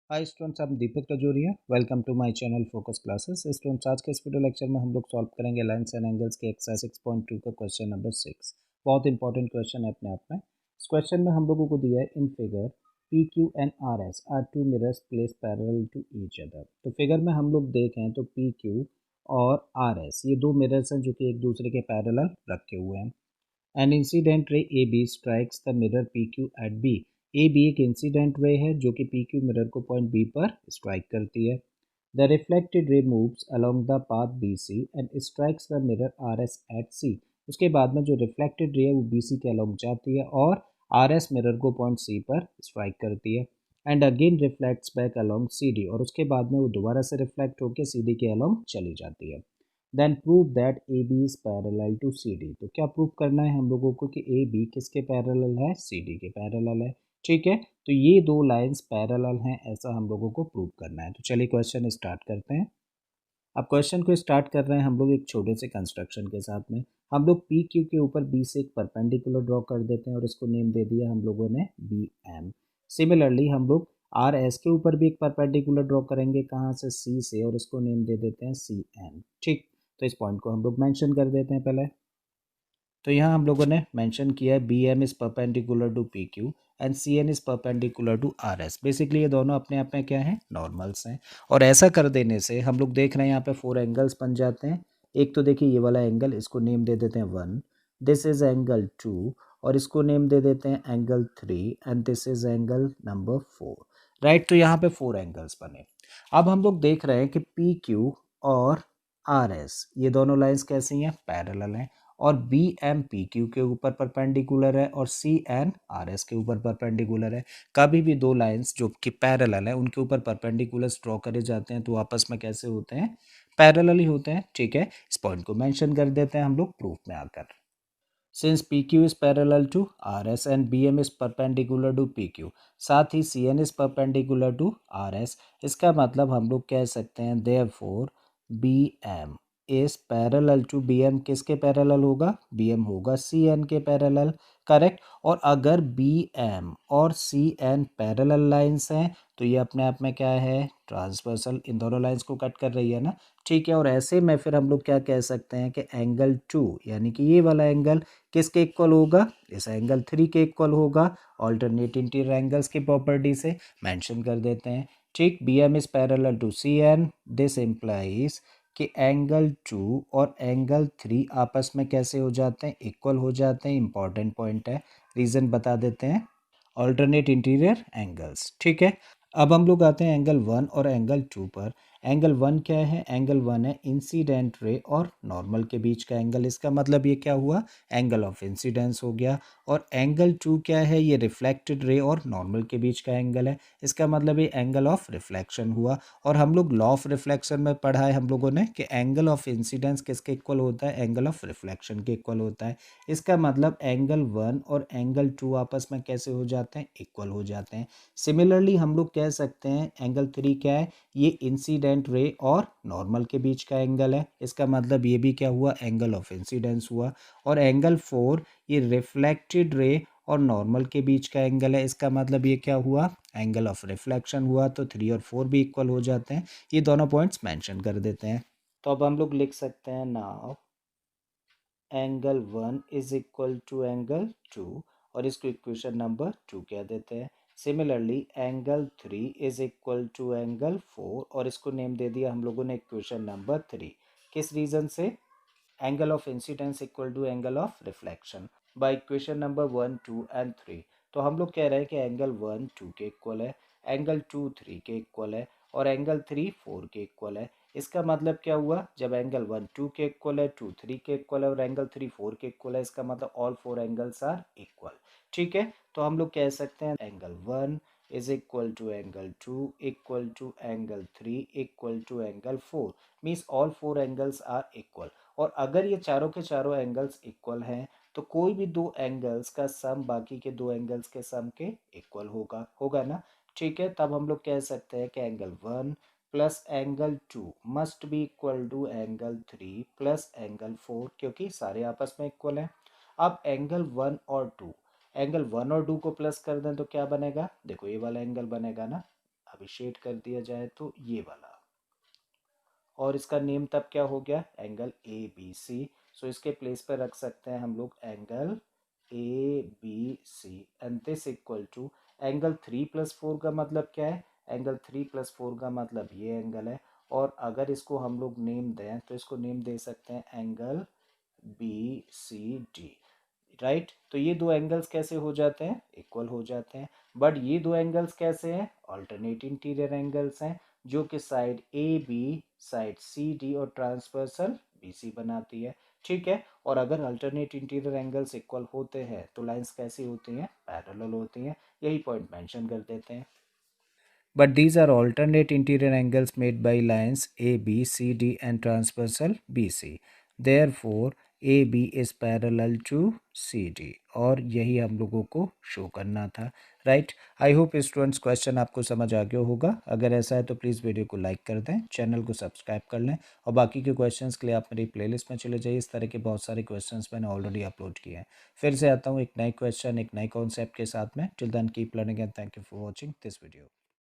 Hi students, I'm Deepak Tajoria. Welcome to my channel focus classes. Students, आज के इस video lecture में हम लोग सॉल्व करेंगे लाइन्स एंड एंगल्स के एक्सरसाइज 6.2 का क्वेश्चन नंबर 6। बहुत इंपॉर्टेंट क्वेश्चन है अपने आप में। इस क्वेश्चन में हम लोगों को दिया है in figure P Q and R S are two mirrors place parallel to each other. तो फिगर में हम लोग देखें तो पी क्यू और आर एस ये दो मिरर्स हैं जो कि एक दूसरे के पैरेलल रखे हुए हैं। An incident ray AB strikes the mirror PQ at B। AB एक इंसिडेंट रे है जो कि PQ मिरर को पॉइंट B पर स्ट्राइक करती है। The reflected ray moves along the path BC and strikes the mirror RS at C। उसके बाद में जो रिफ्लेक्टेड रे है वो BC के अलोंग जाती है और RS मिरर को पॉइंट C पर स्ट्राइक करती है and again reflects back along CD और उसके बाद में वो दोबारा से रिफ्लेक्ट होकर CD के अलोंग चली जाती है। Then prove that A B is parallel to C D. तो क्या प्रूव करना है हम लोगों को कि ए बी किसके पैरेलल है, सी डी के पैरेलल है। ठीक है, तो ये दो लाइंस पैरेलल हैं ऐसा हम लोगों को प्रूव करना है। तो चलिए क्वेश्चन स्टार्ट करते हैं। अब क्वेश्चन को स्टार्ट कर रहे हैं हम लोग एक छोटे से कंस्ट्रक्शन के साथ में। हम लोग पी क्यू के ऊपर बी से एक परपेंडिकुलर ड्रॉ कर देते हैं और इसको नेम दे दिया हम लोगों ने बी एम। सिमिलरली हम लोग आर एस के ऊपर भी एक परपेंडिकुलर ड्रॉ करेंगे, कहाँ से, सी से, और इसको नेम दे देते हैं सी एन। ठीक, तो इस पॉइंट को हम लोग मेंशन कर देते हैं पहले। तो यहाँ हम लोगों ने मेंशन किया है B M is perpendicular to P Q and C N is perpendicular to R S. Basically ये दोनों अपने आप में क्या है, नॉर्मल्स हैं। और ऐसा कर देने से हम लोग देख रहे हैं यहाँ पे फोर एंगल्स बन जाते हैं। एक तो देखिए ये वाला एंगल, इसको नेम दे देते हैं 1, दिस इज एंगल 2, और इसको नेम दे देते हैं angle 3, and this is angle number 4। Right, तो यहाँ पे फोर एंगल्स बने। अब हम लोग देख रहे हैं कि पी क्यू और आर एस ये दोनों लाइंस कैसी हैं, पैरेलल हैं। और बी एम पी क्यू के ऊपर परपेंडिकुलर है और सी एन आर एस के ऊपर परपेंडिकुलर है। कभी भी दो लाइंस जो कि पैरेलल है उनके ऊपर परपेंडिकुलर ड्रॉ करे जाते हैं तो आपस में कैसे होते हैं, पैरेलल ही होते हैं। ठीक है, इस पॉइंट को मेंशन कर देते हैं हम लोग प्रूफ में आकर। Since P Q is parallel to R S and B M is perpendicular to P Q, साथ ही C N is perpendicular to R S, इसका मतलब हम लोग कह सकते हैं therefore B M is parallel to B M. किसके पैरेलल होगा, बी एम होगा सी एन के पैरेलल। करेक्ट। और अगर बी एम और सी एन पैरेलल लाइंस हैं तो ये अपने आप में क्या है, ट्रांसवर्सल, इन दोनों लाइंस को कट कर रही है ना। ठीक है, और ऐसे में फिर हम लोग क्या कह सकते हैं कि एंगल 2 यानी कि ये वाला एंगल किसके इक्वल होगा, इस एंगल 3 के इक्वल होगा। ऑल्टरनेट इंटीरियर एंगल्स की प्रॉपर्टी से मेंशन कर देते हैं। ठीक, B M is parallel to C N, this implies कि एंगल 2 और एंगल 3 आपस में कैसे हो जाते हैं, इक्वल हो जाते हैं। इंपॉर्टेंट पॉइंट है, रीजन बता देते हैं, ऑल्टरनेट इंटीरियर एंगल्स। ठीक है, अब हम लोग आते हैं एंगल 1 और एंगल 2 पर। एंगल 1 क्या है, एंगल 1 है इंसिडेंट रे और नॉर्मल के बीच का एंगल। इसका मतलब ये क्या हुआ, एंगल ऑफ इंसिडेंस हो गया। और एंगल 2 क्या है, ये रिफ्लेक्टेड रे और नॉर्मल के बीच का एंगल है। इसका मतलब ये एंगल ऑफ रिफ्लेक्शन हुआ। और हम लोग लॉ ऑफ रिफ्लेक्शन में पढ़ा है हम लोगों ने कि एंगल ऑफ इंसिडेंस किसके इक्वल होता है, एंगल ऑफ रिफ्लेक्शन के इक्वल होता है। इसका मतलब एंगल 1 और एंगल 2 आपस में कैसे हो जाते हैं, इक्वल हो जाते हैं। सिमिलरली हम लोग कह सकते हैं एंगल 3 क्या है, ये इंसिडेंट रे और नॉर्मल के बीच का एंगल है। इसका मतलब ये भी क्या हुआ, एंगल ऑफ इंसिडेंस हुआ। और एंगल 4 ये रिफ्लेक्टेड रे और नॉर्मल के बीच का एंगल है। इसका मतलब ये क्या हुआ, एंगल ऑफ रिफ्लेक्शन हुआ। तो 3 और 4 भी इक्वल हो जाते हैं। ये दोनों पॉइंट्स मेंशन कर देते हैं। तो अब हम लोग लिख सकते हैं now angle 1 is equal to angle 2, और इसको इक्वेशन नंबर 2 कह देते हैं। Similarly angle 3 is equal to angle 4, और इसको नेम दे दिया हम लोगों ने इक्वेशन नंबर 3। किस रीजन से, angle of incidence equal to angle of reflection by equation number 1, 2 and 3। तो हम लोग कह रहे हैं कि एंगल 1 2 के इक्वल है, एंगल 2 3 के इक्वल है, और एंगल 3 4 के इक्वल है। इसका मतलब क्या हुआ, जब एंगल 1 2 के इक्वल है, 2 3 के इक्वल है और एंगल 3 4 के इक्वल है, इसका मतलब all four angles are equal. ठीक है, तो हम लोग कह सकते हैं angle 1 is equal to angle 2 equal to angle 3 equal to angle 4, means all four angles are equal. और अगर ये चारों के चारों एंगल्स इक्वल हैं तो कोई भी दो एंगल्स का सम बाकी के दो एंगल्स के सम के इक्वल होगा, होगा ना। ठीक है, तब हम लोग कह सकते हैं कि angle 1 plus angle 2 must be equal to angle 3 plus angle 4, क्योंकि सारे आपस में इक्वल हैं। अब एंगल 1 और 2, एंगल 1 और 2 को प्लस कर दें तो क्या बनेगा, देखो ये वाला एंगल बनेगा ना। अभी शेड कर दिया जाए तो ये वाला, और इसका नेम तब क्या हो गया, एंगल ए बी सी। सो इसके प्लेस पर रख सकते हैं हम लोग angle A B C, and this equal to angle 3+4 का मतलब क्या है, एंगल 3+4 का मतलब ये एंगल है। और अगर इसको हम लोग नेम दें तो इसको नेम दे सकते हैं angle B C D, right. तो ये दो एंगल्स कैसे हो जाते हैं, इक्वल हो जाते हैं। बट ये दो एंगल्स कैसे हैं, ऑल्टरनेट इंटीरियर एंगल्स हैं, जो कि side A B, side C D और ट्रांसवर्सल बी सी बनाती है, ठीक है। और अगर अल्टरनेट इंटीरियर एंगल्स इक्वल होते हैं तो लाइंस कैसी होती हैं, पैरेलल होती हैं। यही पॉइंट मेंशन कर देते हैं। But these are alternate interior angles made by lines AB, CD and transversal BC. Therefore, AB is parallel to CD और यही हम लोगों को शो करना था, right. I hope students question आपको समझ आ गया होगा। अगर ऐसा है तो प्लीज़ वीडियो को लाइक कर दें, चैनल को सब्सक्राइब कर लें, और बाकी के क्वेश्चंस के लिए आप मेरी प्लेलिस्ट में चले जाइए। इस तरह के बहुत सारे क्वेश्चंस मैंने ऑलरेडी अपलोड किए हैं। फिर से आता हूँ एक नए क्वेश्चन, एक नए कॉन्सेप्ट के साथ में। Till then keep learning and thank you for watching this video.